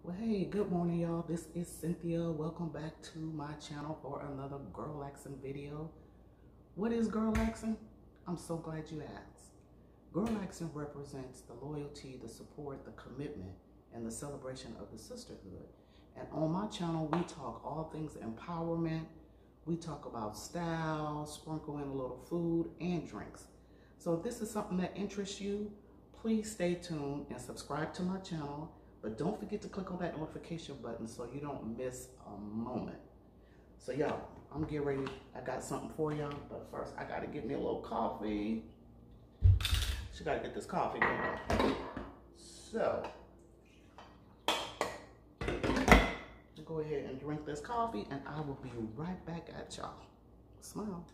Well, hey, good morning, y'all. This is Cynthia. Welcome back to my channel for another Girlaxin video. What is Girlaxin? I'm so glad you asked. Girlaxin represents the loyalty, the support, the commitment, and the celebration of the sisterhood. And on my channel, we talk all things empowerment. We talk about style, sprinkle in a little food and drinks. So if this is something that interests you, please stay tuned and subscribe to my channel. But don't forget to click on that notification button so you don't miss a moment. So y'all, I'm getting ready. I got something for y'all, but first I gotta get me a little coffee. She gotta get this coffee going. So, go ahead and drink this coffee and I will be right back at y'all. Smile.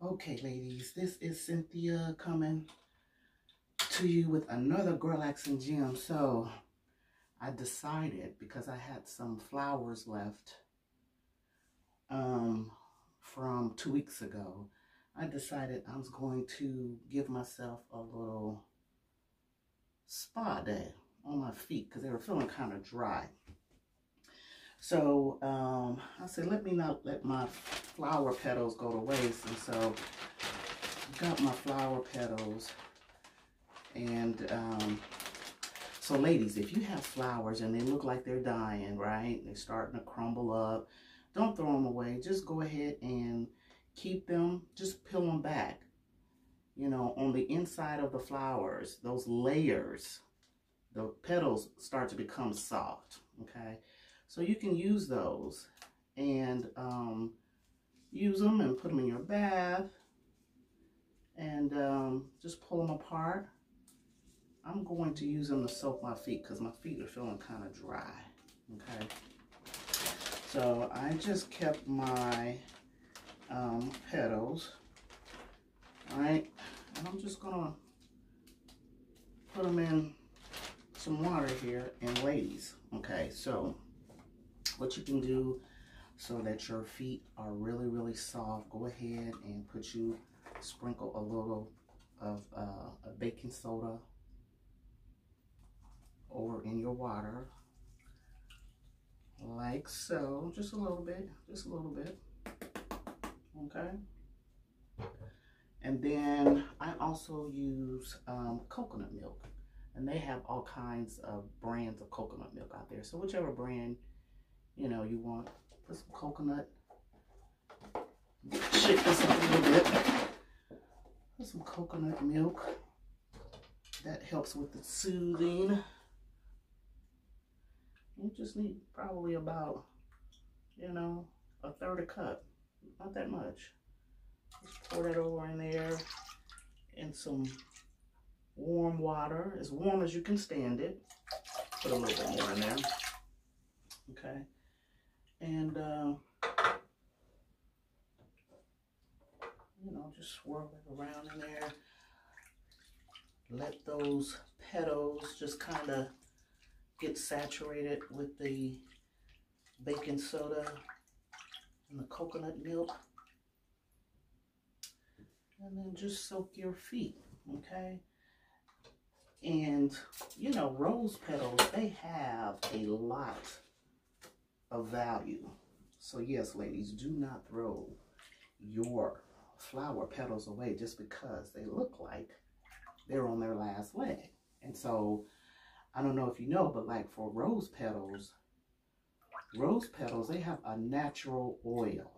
Okay, ladies, this is Cynthia coming to you with another Girlaxin gem. So I decided, because I had some flowers left from 2 weeks ago, I decided I was going to give myself a little spa day on my feet because they were feeling kind of dry. So I said, let me not let my flower petals go to waste. And so I got my flower petals. And so ladies, if you have flowers and they look like they're dying, right? They're starting to crumble up. Don't throw them away. Just go ahead and keep them. Just peel them back. You know, on the inside of the flowers, those layers, the petals start to become soft, okay? So you can use those and use them and put them in your bath and just pull them apart. I'm going to use them to soak my feet because my feet are feeling kind of dry, okay? So I just kept my petals, all right? And I'm just gonna put them in some water here. And ladies, okay, so what you can do so that your feet are really, really soft, go ahead and sprinkle a little of a baking soda over in your water, like so, just a little bit, okay? And then I also use coconut milk, and they have all kinds of brands of coconut milk out there. So whichever brand, you know, you want, put some coconut, shake this up a little bit, put some coconut milk. That helps with the soothing. You just need probably about, you know, a third a cup, not that much. Just pour that over in there in some warm water, as warm as you can stand it. Put a little bit more in there, okay? And, you know, just swirl it around in there. Let those petals just kind of get saturated with the baking soda and the coconut milk. And then just soak your feet, okay? And, you know, rose petals, they have a lot of value. So yes, ladies, do not throw your flower petals away just because they look like they're on their last leg. And so, I don't know if you know, but like for rose petals, they have a natural oil.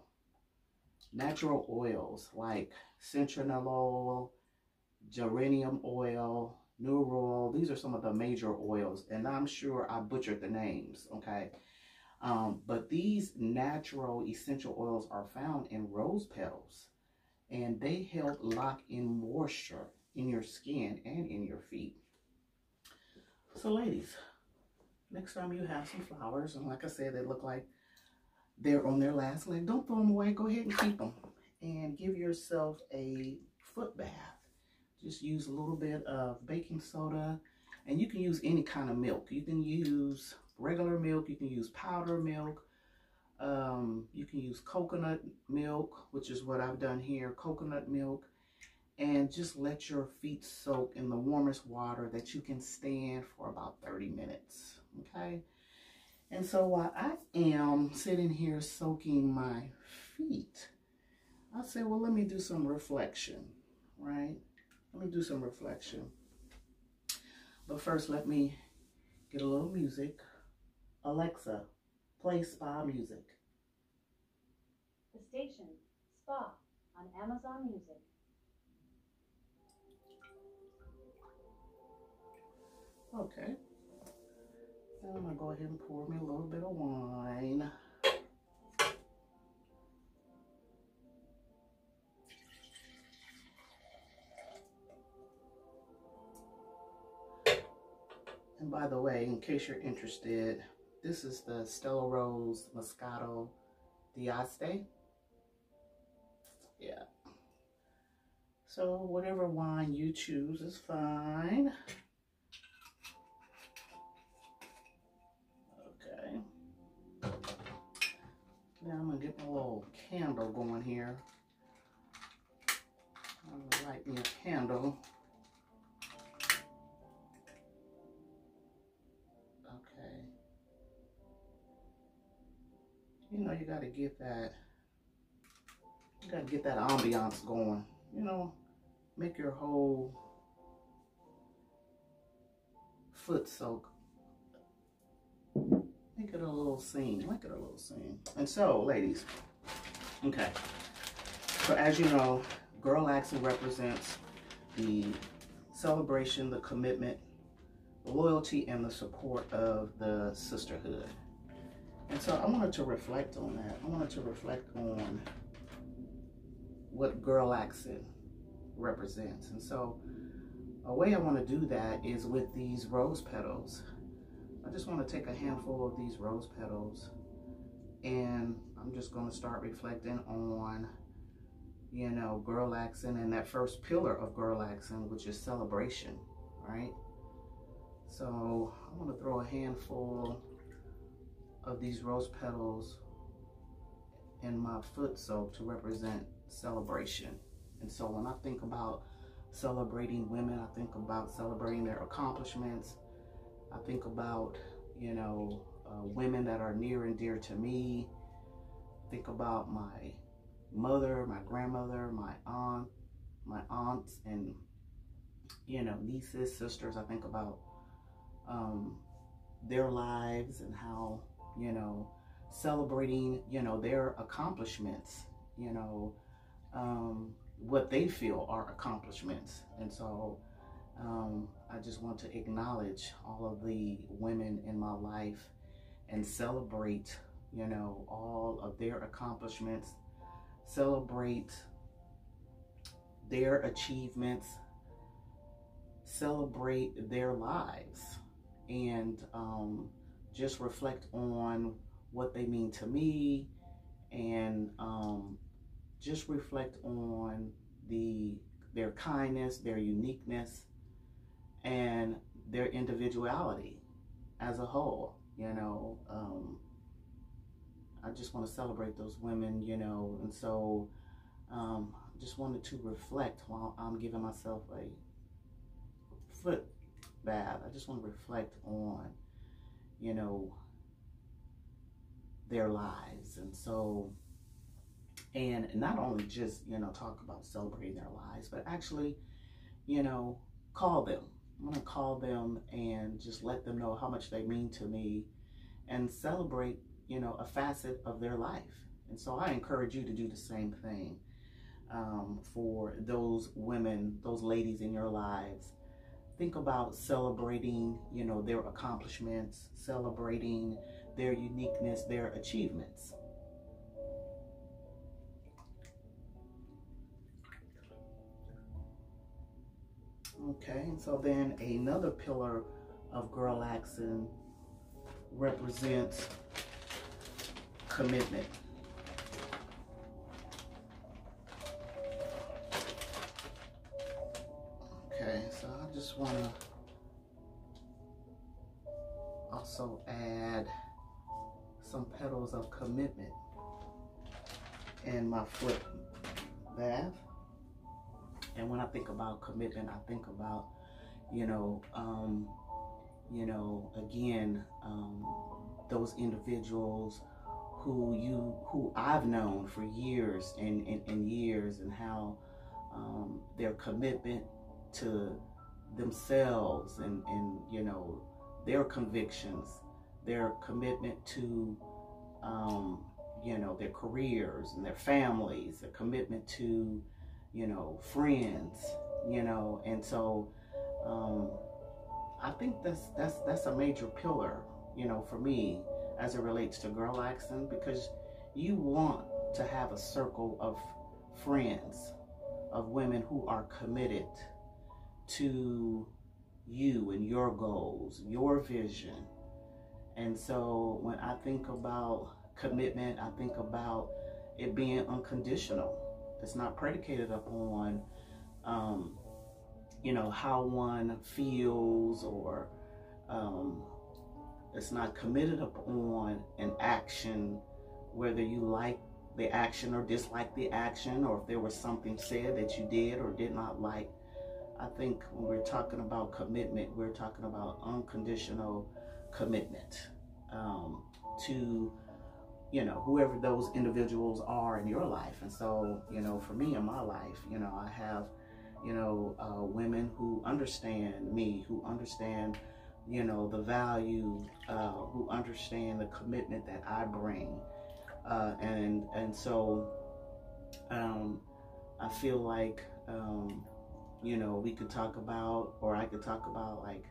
Natural oils like citronellol, geranium oil, neural. These are some of the major oils, and I'm sure I butchered the names, okay? But these natural essential oils are found in rose petals, and they help lock in moisture in your skin and in your feet. So ladies, next time you have some flowers, and like I said, they look like they're on their last leg, don't throw them away. Go ahead and keep them. And give yourself a foot bath. Just use a little bit of baking soda, and you can use any kind of milk. You can use regular milk, you can use powdered milk, you can use coconut milk, which is what I've done here, coconut milk, and just let your feet soak in the warmest water that you can stand for about 30 minutes, okay? And so while I am sitting here soaking my feet, I say, well, let me do some reflection, right? Let me do some reflection. But first, let me get a little music. Alexa, play spa music. The station, Spa, on Amazon Music. Okay. Now I'm going to go ahead and pour me a little bit of wine. And by the way, in case you're interested, this is the Stella Rose Moscato d'Este. Yeah. So whatever wine you choose is fine. Okay. Now I'm going to get my little candle going here. I'm going to light me a candle. Okay. You know, you got to get that ambiance going. You know, make your whole foot soak. Make it a little scene. Make it a little scene. And so, ladies, okay. So as you know, Girlaxin represents the celebration, the commitment, the loyalty, and the support of the sisterhood. And so I wanted to reflect on that. I wanted to reflect on what Girlaxin represents. And so a way I want to do that is with these rose petals. I just want to take a handful of these rose petals, and I'm just going to start reflecting on, you know, Girlaxin and that first pillar of Girlaxin, which is celebration, right? So I want to throw a handful of these rose petals in my foot soak to represent celebration. And so when I think about celebrating women, I think about celebrating their accomplishments. I think about, you know, women that are near and dear to me. Think about my mother, my grandmother, my aunts, and, you know, nieces, sisters. I think about their lives and how, you know, celebrating, you know, their accomplishments, you know, what they feel are accomplishments. And so I just want to acknowledge all of the women in my life and celebrate, you know, all of their accomplishments, celebrate their achievements, celebrate their lives, and just reflect on what they mean to me, and just reflect on their kindness, their uniqueness, and their individuality as a whole. You know, I just want to celebrate those women, you know, and so just wanted to reflect while I'm giving myself a foot bath. I just want to reflect on, you know, their lives. And so, and not only just, you know, talk about celebrating their lives, but actually, you know, call them. I'm going to call them and just let them know how much they mean to me and celebrate, you know, a facet of their life. And so I encourage you to do the same thing for those women, those ladies in your lives. Think about celebrating, you know, their accomplishments, celebrating their uniqueness, their achievements. Okay, and so then another pillar of Girlaxin represents commitment. Okay, so I just want to also add some petals of commitment in my foot bath. And when I think about commitment, I think about, again, those individuals who I've known for years and years, and how their commitment to themselves and their convictions, their commitment to their careers and their families, their commitment to friends, and so I think that's a major pillar, for me, as it relates to Girlaxin, because you want to have a circle of friends, of women who are committed to you and your goals, your vision. And so when I think about commitment, I think about it being unconditional. It's not predicated upon how one feels, or it's not committed upon an action, whether you like the action or dislike the action, or if there was something said that you did or did not like. I think when we're talking about commitment, we're talking about unconditional commitment to whoever those individuals are in your life. And so for me in my life, I have women who understand me, who understand the value, who understand the commitment that I bring, and so I feel like we could talk about, or I could talk about, like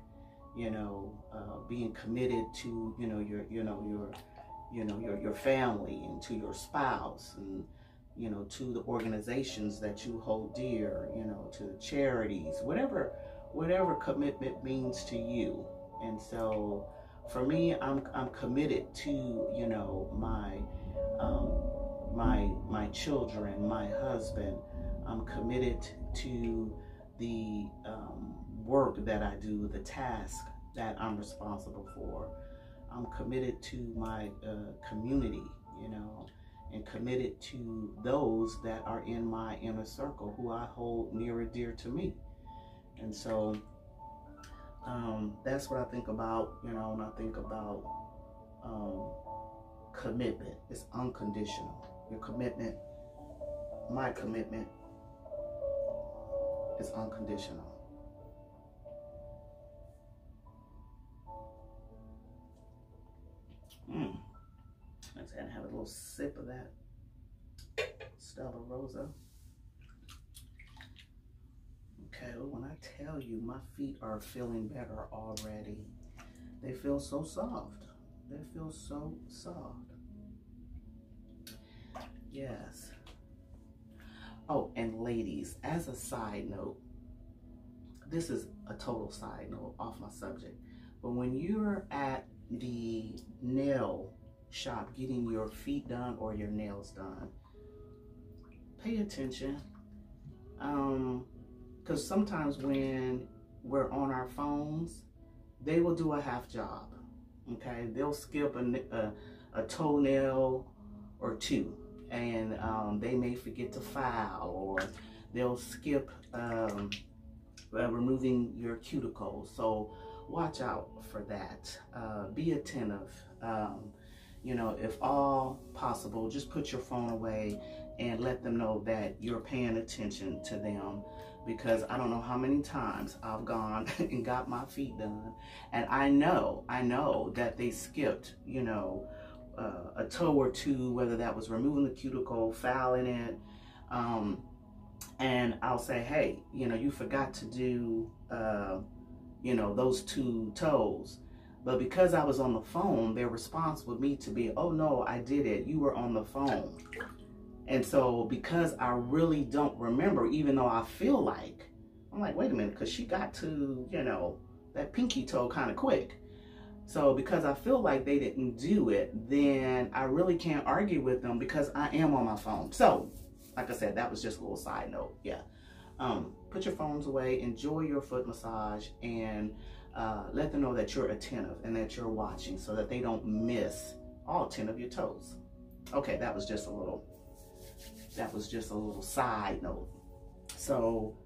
being committed to your family, and to your spouse, and to the organizations that you hold dear, to the charities, whatever commitment means to you. And so for me, I'm committed to my children, my husband. I'm committed to the work that I do, the task that I'm responsible for. I'm committed to my community, and committed to those that are in my inner circle, who I hold near and dear to me. And so that's what I think about, when I think about commitment. It's unconditional. Your commitment, my commitment, is unconditional. Let's have a little sip of that Stella Rosa. Okay, well, when I tell you my feet are feeling better already, they feel so soft. They feel so soft. Yes. Oh, and ladies, as a side note, this is a total side note off my subject, but when you're at the nail shop getting your feet done or your nails done, pay attention, because sometimes when we're on our phones, they will do a half job. Okay, they'll skip a toenail or two, and they may forget to file, or they'll skip removing your cuticles. So watch out for that. Be attentive. If all possible, just put your phone away and let them know that you're paying attention to them, because I don't know how many times I've gone and got my feet done, and I know that they skipped, a toe or two, whether that was removing the cuticle, filing it, and I'll say, hey, you forgot to do, those two toes. But because I was on the phone, their response would be to be, oh no, I did it, you were on the phone. And so because I really don't remember, even though I feel like, I'm like, wait a minute, because she got to, that pinky toe kind of quick. So because I feel like they didn't do it, then I really can't argue with them because I am on my phone. So, like I said, that was just a little side note. Yeah. Put your phones away, enjoy your foot massage, and let them know that you're attentive and that you're watching so that they don't miss all 10 of your toes. Okay, that was just a little side note. So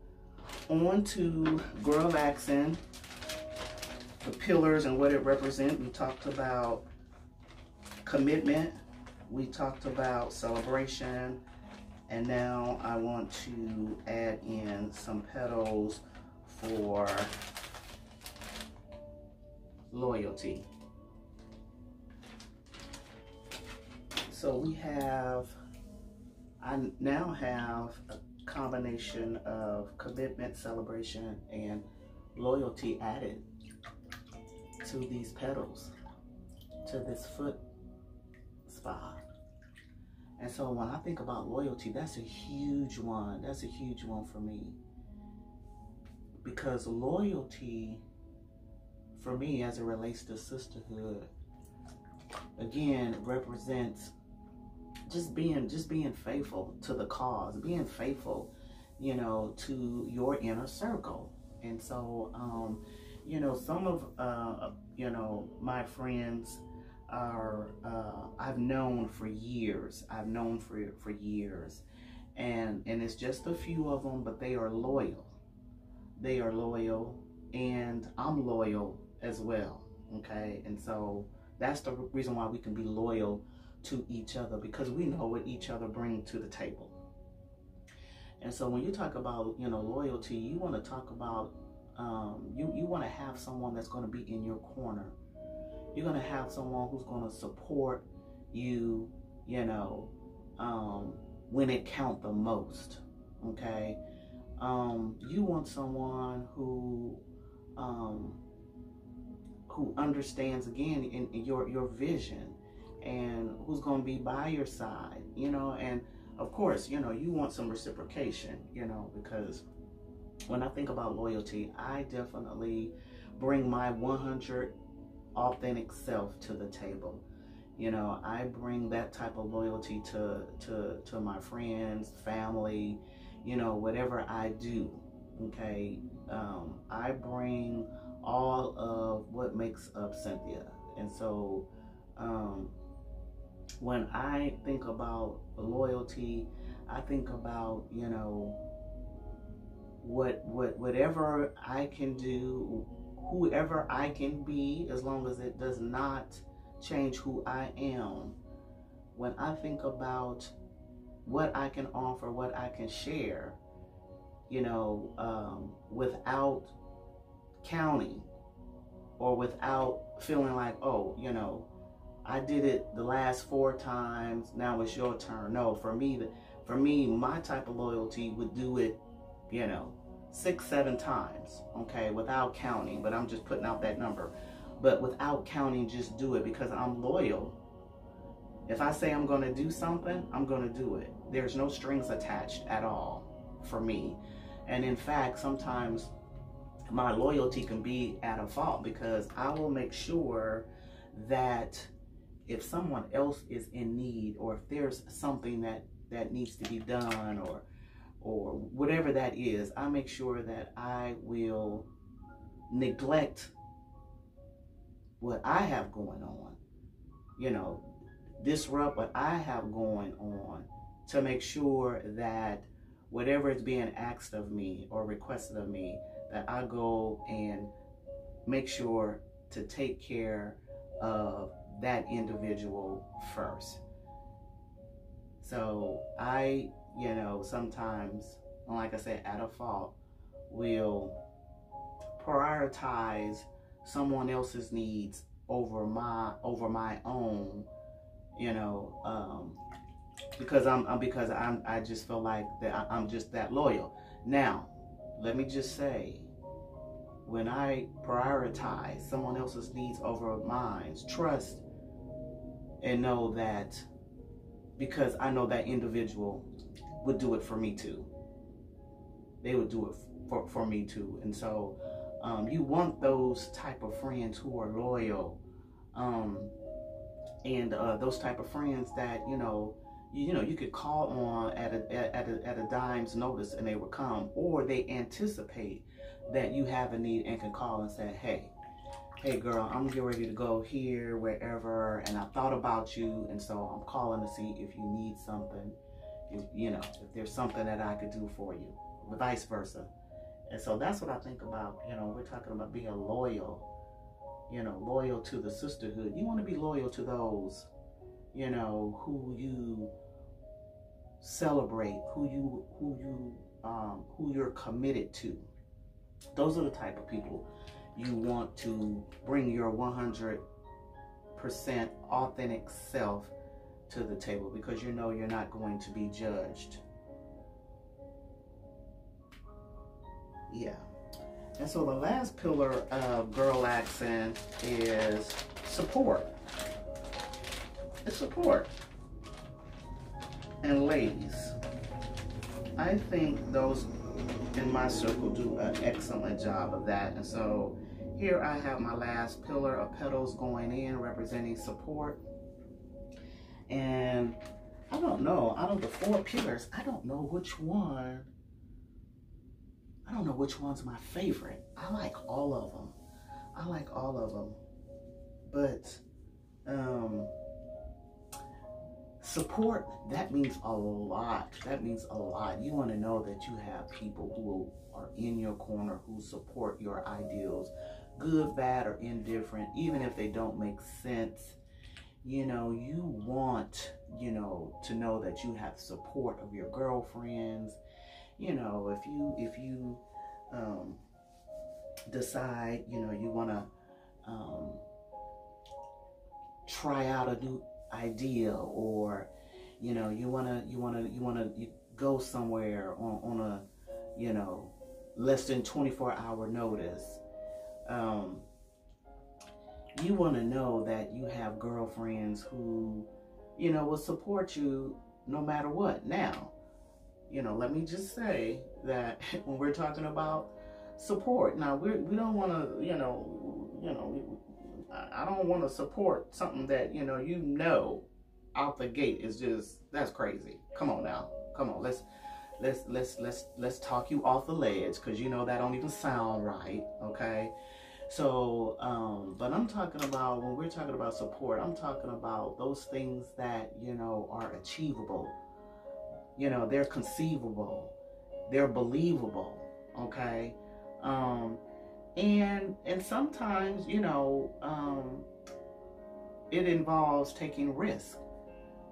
on to Girlaxin, the pillars and what it represents. We talked about commitment, we talked about celebration, and now I want to add in some petals for loyalty. So I now have a combination of commitment, celebration, and loyalty added to these petals, to this foot spa. And so when I think about loyalty, that's a huge one. That's a huge one for me. Because loyalty, for me, as it relates to sisterhood, again, represents just being faithful to the cause, being faithful, you know, to your inner circle. And so, you know, some of, you know, my friends are, I've known for years. And it's just a few of them, but they are loyal. They are loyal, and I'm loyal as well, okay? And so that's the reason why we can be loyal to each other, because we know what each other bring to the table. And so when you talk about, you know, loyalty, you want to talk about, you want to have someone that's going to be in your corner. You're going to have someone who's going to support you, you know, when it counts the most, okay? You want someone who understands, again, in your vision, and who's going to be by your side, you know. And of course, you know, you want some reciprocation, you know, because when I think about loyalty, I definitely bring my 100 authentic self to the table. You know, I bring that type of loyalty to my friends, family, you know, whatever I do, okay? I bring all of what makes up Cynthia. And so when I think about loyalty, I think about, you know, whatever I can do, whoever I can be, as long as it does not change who I am. When I think about what I can offer, what I can share, you know, without counting or without feeling like, oh, you know, I did it the last 4 times, now it's your turn. No, for me, my type of loyalty would do it, you know, 6, 7 times, okay, without counting. But I'm just putting out that number. But without counting, just do it, because I'm loyal. If I say I'm going to do something, I'm going to do it. There's no strings attached at all for me. And in fact, sometimes my loyalty can be at a fault, because I will make sure that if someone else is in need, or if there's something that needs to be done, or whatever that is, I make sure that I will neglect what I have going on, you know, disrupt what I have going on, to make sure that whatever is being asked of me or requested of me, that I go and make sure to take care of that individual first. So I, you know, sometimes, like I said, at a fault, will prioritize someone else's needs over my own, you know, because I just feel like that I'm just that loyal. Now, let me just say, when I prioritize someone else's needs over mine, trust and know that, because I know that individual would do it for me too. They would do it for me too. And so you want those type of friends who are loyal, And those type of friends that, you could call on at a dime's notice and they would come, or they anticipate that you have a need and can call and say, hey girl, I'm getting ready to go here, wherever, and I thought about you, and so I'm calling to see if you need something, if there's something that I could do for you, or vice versa. And so that's what I think about, we're talking about being loyal, loyal to the sisterhood. You want to be loyal to those, who you celebrate, who you're committed to. Those are the type of people you want to bring your 100% authentic self to the table, because you're not going to be judged. Yeah. And so the last pillar of Girlaxin is support. It's support. And ladies, I think those in my circle do an excellent job of that. And so here I have my last pillar of petals going in, representing support. And I don't know, out of the 4 pillars, I don't know which one's my favorite. I like all of them. But support, that means a lot. You want to know that you have people who are in your corner, who support your ideals, good, bad, or indifferent, even if they don't make sense. You want, to know that you have support of your girlfriends. If you decide, you want to try out a new idea, or you want to go somewhere on a less than 24-hour notice. You want to know that you have girlfriends who will support you no matter what. Now, let me just say that when we're talking about support, now we don't want to, I don't want to support something that, out the gate is just, that's crazy. Come on now. Come on. Let's talk you off the ledge, because that don't even sound right. Okay. So, but I'm talking about, when we're talking about support, I'm talking about those things that, are achievable. They're conceivable, they're believable, okay? And sometimes, it involves taking risk,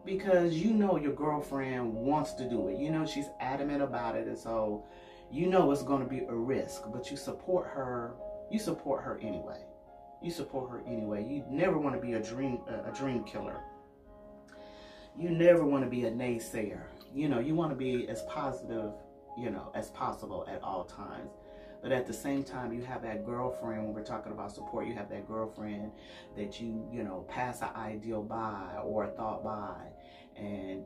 because your girlfriend wants to do it. She's adamant about it, and so it's going to be a risk, but you support her. You support her anyway. You never want to be a dream killer. You never want to be a naysayer. You want to be as positive, as possible at all times. But at the same time, you have that girlfriend, when we're talking about support, you have that girlfriend that you pass an ideal by or a thought by, and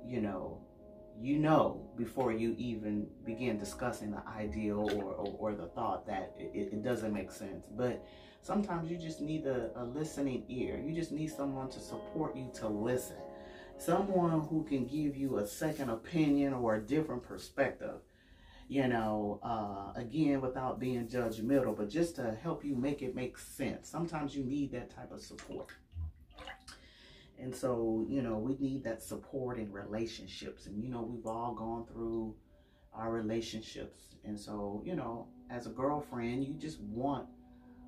before you even begin discussing the ideal or the thought that it doesn't make sense. But sometimes you just need a listening ear. You just need someone to support you to listen. Someone who can give you a second opinion or a different perspective, again, without being judgmental, but just to help you make it make sense. Sometimes you need that type of support. And so, we need that support in relationships. And, we've all gone through our relationships. And so, as a girlfriend, you just want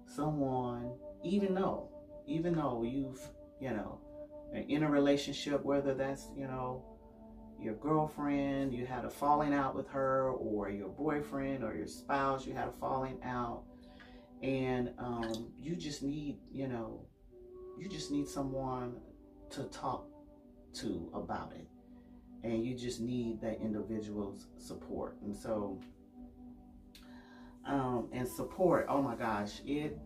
someone, even though you've, in a relationship, whether that's, your girlfriend, you had a falling out with her, or your boyfriend or your spouse, you had a falling out, and you just need someone to talk to about it, and you just need that individual's support. And so and support, oh my gosh, it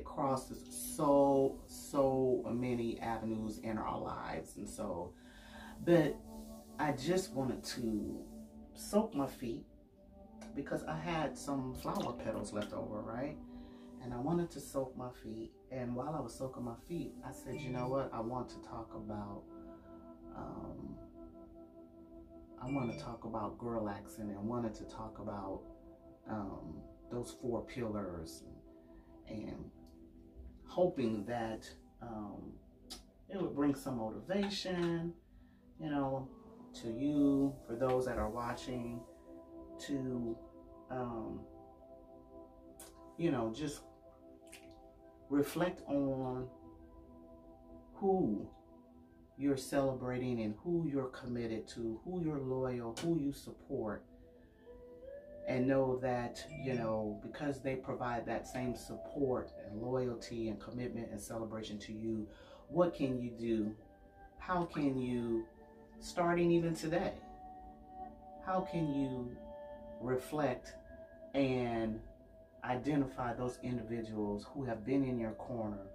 crosses so many avenues in our lives. And so, but I just wanted to soak my feet, because I had some flower petals left over, right? and I wanted to soak my feet. And while I was soaking my feet, I said, you know what? I want to talk about Girlaxin, and wanted to talk about those 4 pillars, and hoping that it would bring some motivation, you know, to you, for those that are watching, to you know, just reflect on who you're celebrating and who you're committed to, who you're loyal, who you support, and know that, you know, because they provide that same support and loyalty and commitment and celebration to you, what can you do? How can you, starting even today, how can you reflect and identify those individuals who have been in your corner,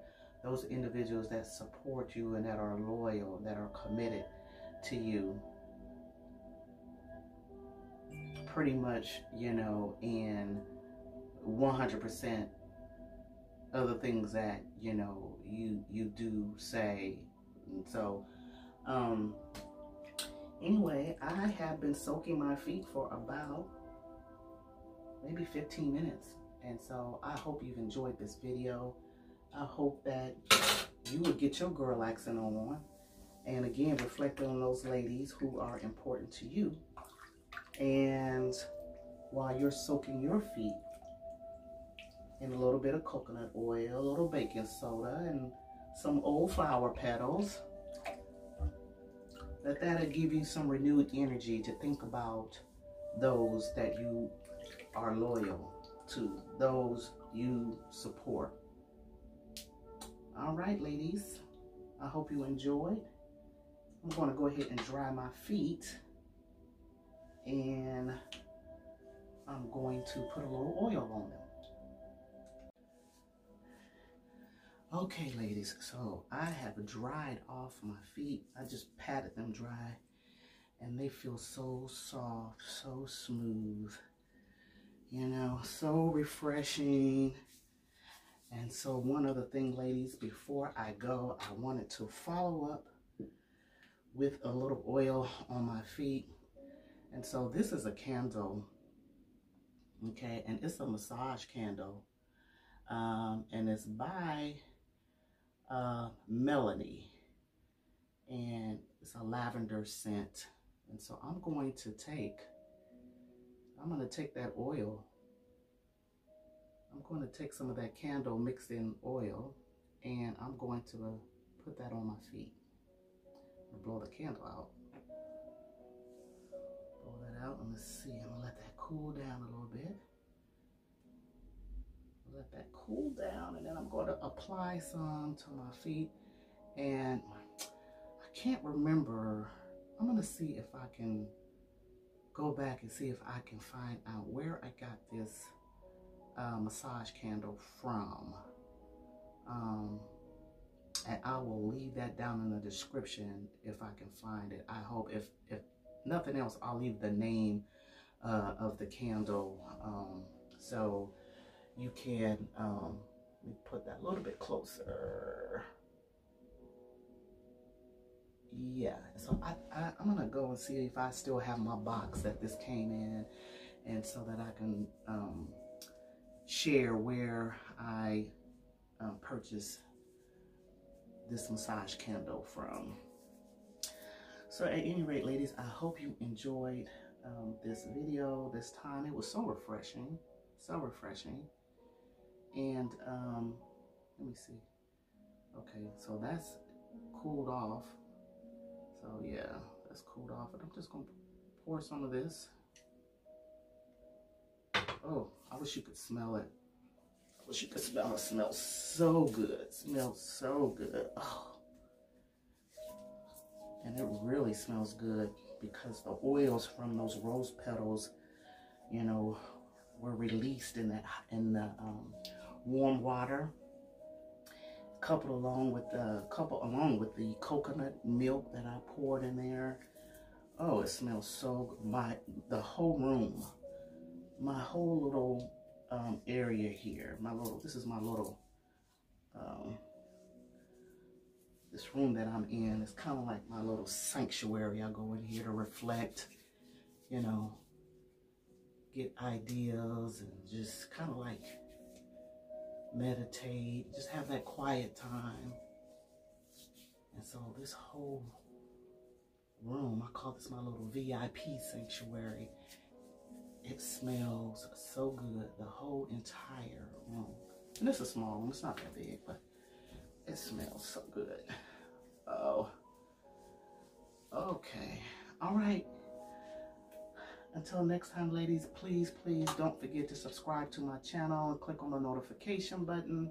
those individuals that support you and that are loyal, that are committed to you, pretty much, you know, in 100% of the things that, you know, you do say. And so anyway, I have been soaking my feet for about maybe 15 minutes. And so I hope you've enjoyed this video. I hope that you will get your Girlaxin on, and again, reflect on those ladies who are important to you. And while you're soaking your feet in a little bit of coconut oil, a little baking soda, and some old flower petals, that'll give you some renewed energy to think about those that you are loyal to, those you support. All right, ladies, I hope you enjoyed. I'm going to go ahead and dry my feet, and I'm going to put a little oil on them. Okay, ladies, so I have dried off my feet. I just patted them dry, and they feel so soft, so smooth, you know, so refreshing. And so one other thing, ladies, before I go, I wanted to follow up with a little oil on my feet. And so this is a candle, okay, and it's a massage candle, and it's by Melanie, and it's a lavender scent. And so I'm going to take that oil. I'm going to take some of that candle mixed in oil, and I'm going to put that on my feet. I'm gonna blow the candle out. Blow that out, and let's see. I'm gonna let that cool down a little bit. Let that cool down, and then I'm going to apply some to my feet. And I can't remember. I'm gonna see if I can go back and see if I can find out where I got this massage candle from, and I will leave that down in the description if I can find it. I hope, if nothing else, I'll leave the name of the candle, so you can let me put that a little bit closer. Yeah, so I'm gonna go and see if I still have my box that this came in, and so that I can share where I purchased this massage candle from. So at any rate, ladies, I hope you enjoyed this video this time. It was so refreshing, so refreshing. And let me see. Okay, so that's cooled off. So yeah, that's cooled off, and I'm just gonna pour some of this. Oh, I wish you could smell it. I wish you could smell it. It smells so good. It smells so good. Oh. And it really smells good because the oils from those rose petals, you know, were released in the warm water, coupled along with the coconut milk that I poured in there. Oh, it smells so good. The whole room, my whole little area here. This is my little, this room that I'm in. It's kind of like my little sanctuary. I go in here to reflect, you know, get ideas and just kind of like meditate, just have that quiet time. And so this whole room, I call this my little VIP sanctuary. It smells so good, the whole entire room. And this is a small room, it's not that big, but it smells so good. Oh, okay. All right. Until next time, ladies, please don't forget to subscribe to my channel and click on the notification button,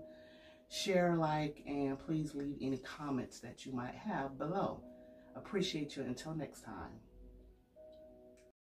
share, like, and please leave any comments that you might have below. Appreciate you. Until next time.